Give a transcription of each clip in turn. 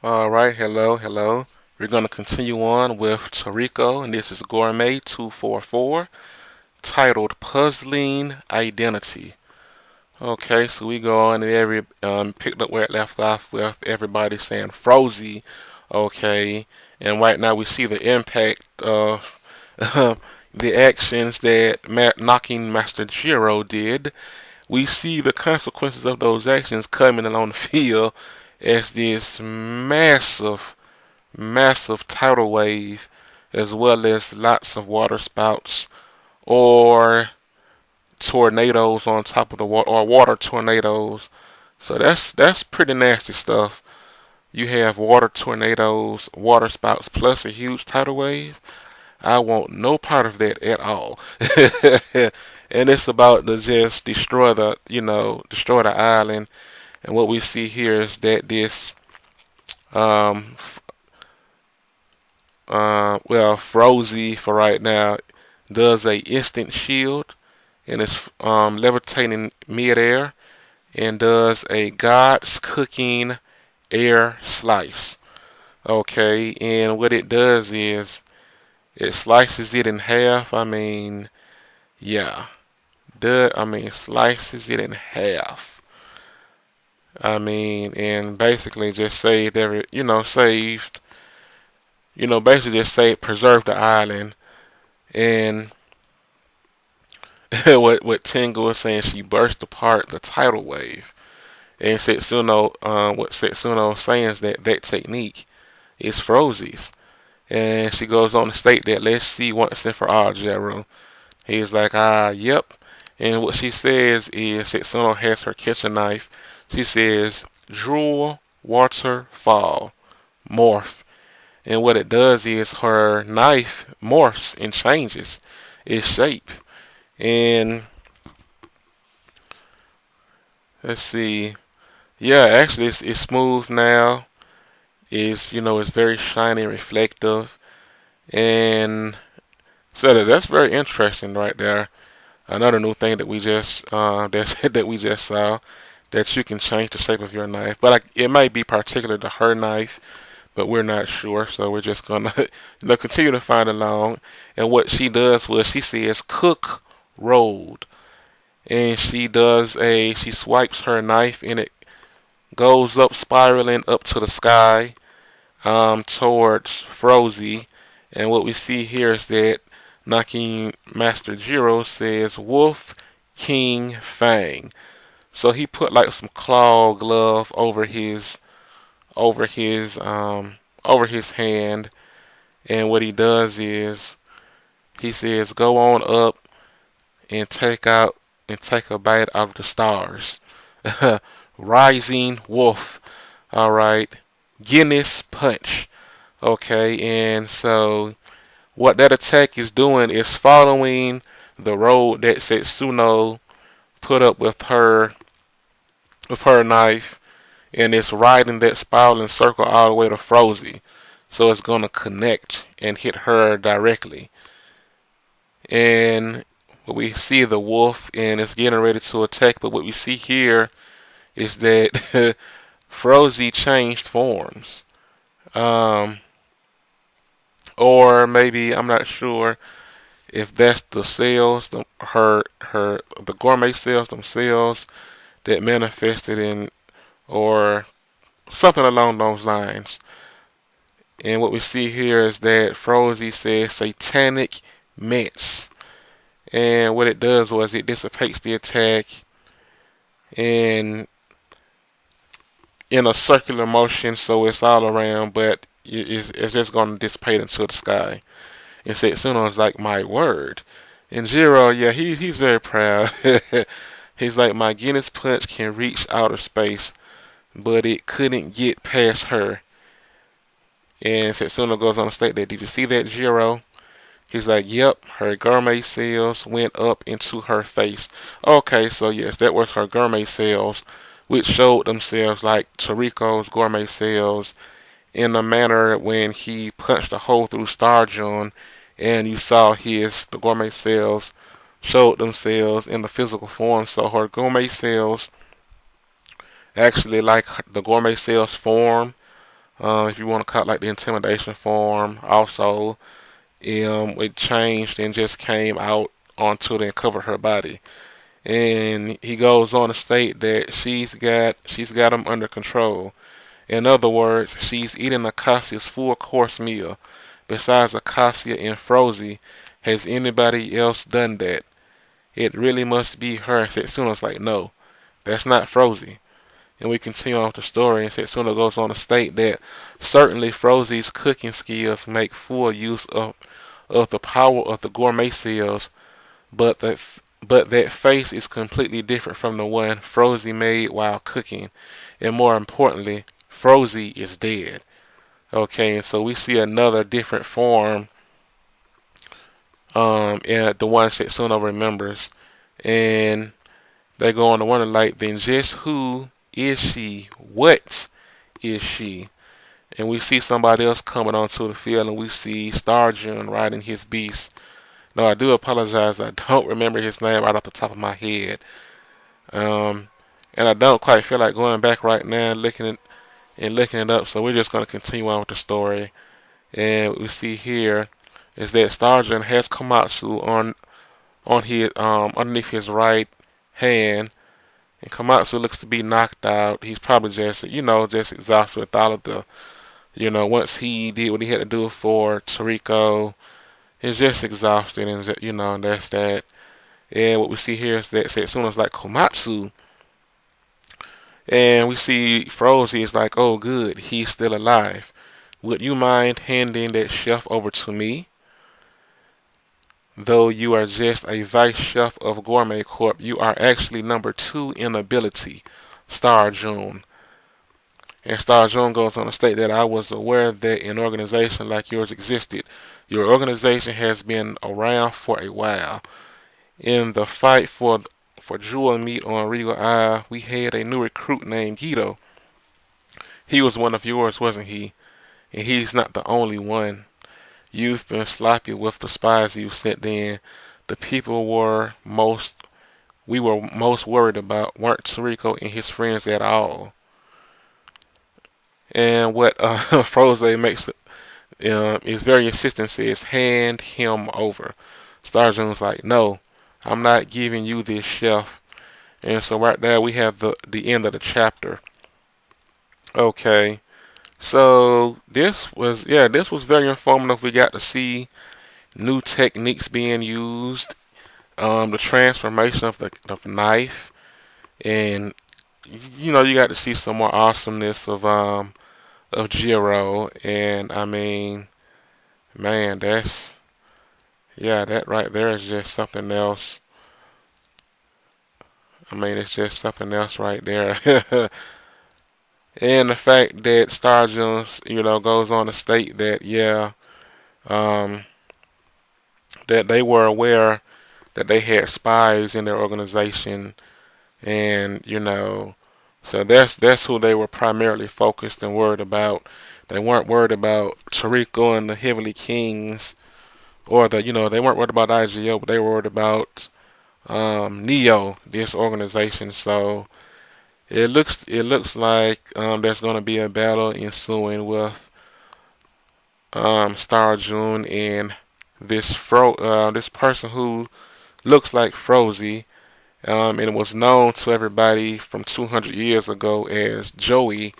Alright, hello. We're going to continue on with Toriko, and this is Gourmet 244, titled Puzzling Identity. Okay, so we go on and picked up where it left off with everybody saying Frozy, okay, and right now we see the impact of the actions that knocking Master Jiro did. We see the consequences of those actions coming along the field as this massive tidal wave, as well as lots of water spouts or tornadoes on top of the water, or water tornadoes. So that's pretty nasty stuff. You have water tornadoes, water spouts, plus a huge tidal wave. I want no part of that at all. And it's about to just destroy the island. And what we see here is that this um, Frozy for right now does a instant shield and is levitating midair and does a God's cooking air slice. Okay, and what it does is it slices it in half. Yeah, slices it in half. And basically just basically just saved, preserved the island. And what Tengu was saying, she burst apart the tidal wave. And what Setsuno was saying is that technique is Frozy's. And she goes on to state that let's see once and for all, Jero. He's like, yep. And what she says is Setsuno has her kitchen knife. She says, drool, water, fall, morph. And what it does is her knife morphs and changes its shape. And let's see. Yeah, actually, it's smooth now. It's very shiny and reflective, and so that's very interesting right there. Another new thing that we just that we just saw, that you can change the shape of your knife, but it might be particular to her knife, but we're not sure. So we're just gonna continue to find along. And what she does was she says cook rolled, and she swipes her knife and it goes up, spiraling up to the sky, towards Frozy. And what we see here is that knocking Master Jiro says Wolf King Fang. So he put like some claw glove over his over his hand, and what he does is he says go on up and take a bite out of the stars. Rising Wolf. All right. Guinness Punch. Okay, and so what that attack is doing is following the road that Setsuno put up with her knife, and it's riding that spiraling circle all the way to Frozy. So it's gonna connect and hit her directly. And we see the wolf and it's getting ready to attack, but what we see here is that Frozy changed forms. Um, or maybe I'm not sure if that's the cells, the gourmet cells themselves that manifested in, or something along those lines. And what we see here is that Frozy says satanic mess. And what it does was it dissipates the attack in a circular motion, so it's all around, but it's just going to dissipate into the sky. And Setsuno's like, my word. And Jiro, yeah, he's very proud. He's like, my Guinness punch can reach outer space, but it couldn't get past her. And Setsuno goes on to state that, did you see that, Jiro? He's like, yep, her gourmet cells went up into her face. Okay, so yes, that was her gourmet cells, which showed themselves like Toriko's gourmet cells in a manner when he punched a hole through Starjun, and you saw the gourmet cells showed themselves in the physical form. So her gourmet cells actually like the gourmet cells form If you want to call it like the intimidation form, also, it changed and just came out onto it and covered her body. And he goes on to state that she's got him under control. In other words, she's eating Acacia's full course meal. Besides Acacia and Frozy, has anybody else done that? It really must be her. And Setsuno's like, no, that's not Frozy. And we continue on with the story, and Setsuno goes on to state that certainly Frozy's cooking skills make full use of the power of the gourmet cells, but that face is completely different from the one Frozy made while cooking. And more importantly, Frozy is dead. Okay, and so we see another different form, and the one Setsuno remembers. And they go on to wonder, like, then just who is she? What is she? And we see somebody else coming onto the field, and we see Starjun riding his beast. No, I do apologize. I don't remember his name right off the top of my head. Um, and I don't quite feel like going back right now and looking it up. So we're just going to continue on with the story. And what we see here is that Starjun has Komatsu on his underneath his right hand, and Komatsu looks to be knocked out. He's probably just exhausted with all of the, once he did what he had to do for Toriko, he's just exhausted, and and that's that. And what we see here is that Setsuno's like, Komatsu, and we see Frozy is like, oh good, he's still alive. Would you mind handing that chef over to me? Though you are just a vice chef of Gourmet Corp, you are actually number 2 in ability, Star June. And Star June goes on to state that I was aware that an organization like yours existed. Your organization has been around for a while. In the fight for jewel meat on Regal Eye, we had a new recruit named Guido. He was one of yours, wasn't he? And he's not the only one. You've been sloppy with the spies you sent in. The people we were most worried about weren't Toriko and his friends at all. And what Froze makes is very insistent, says, hand him over. Starjune's like, no, I'm not giving you this, chef. And so right there we have the end of the chapter. Okay. So this was very informative. We got to see new techniques being used, the transformation of the knife, and you got to see some more awesomeness of Jiro. And I mean, man, that right there is just something else. I mean, it's just something else right there. And the fact that Star Jones, goes on to state that, um, that they were aware that they had spies in their organization, and so that's who they were primarily focused and worried about. They weren't worried about Toriko and the Heavenly Kings, or they weren't worried about IGO, but they were worried about Neo, this organization. So it looks like there's going to be a battle ensuing with Star June and this person who looks like Frozy, and it was known to everybody from 200 years ago as Joey,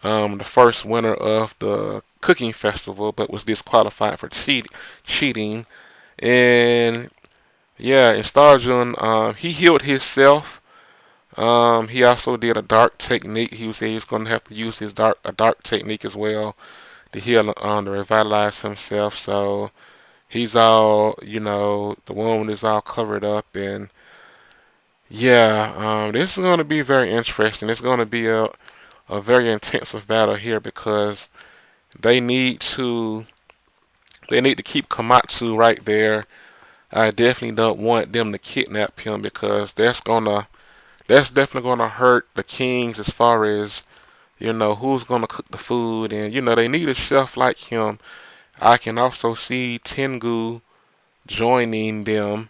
the first winner of the cooking festival, but was disqualified for cheating. And yeah, in Star June, he healed himself. He also did a dark technique. He said he was going to have to use a dark technique as well to heal, to revitalize himself. So he's all, the wound is all covered up, and yeah, this is going to be very interesting. It's going to be a very intensive battle here because they need to keep Komatsu right there. I definitely don't want them to kidnap him because that's definitely gonna hurt the Kings as far as who's gonna cook the food, and they need a chef like him. I can also see Tengu joining them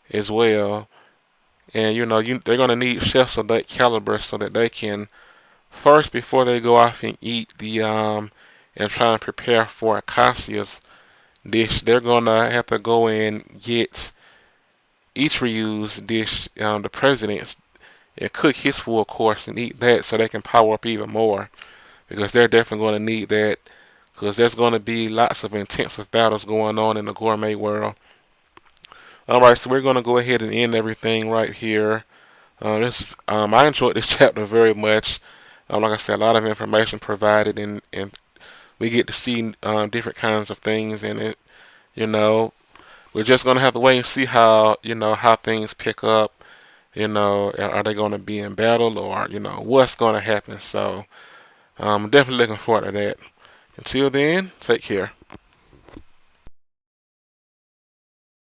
as well, and they're gonna need chefs of that caliber so that they can first before they go off and eat and try and prepare for a Cassius dish, they're gonna have to go and get each reused dish, the president's, and cook his full course and eat that so they can power up even more because they're definitely going to need that because there's going to be lots of intensive battles going on in the gourmet world. Alright, so we're going to go ahead and end everything right here. I enjoyed this chapter very much. Like I said, a lot of information provided, and we get to see different kinds of things in it. You know, we're just going to have to wait and see how how things pick up. Are they going to be in battle, or what's going to happen? So I'm definitely looking forward to that. Until then, take care.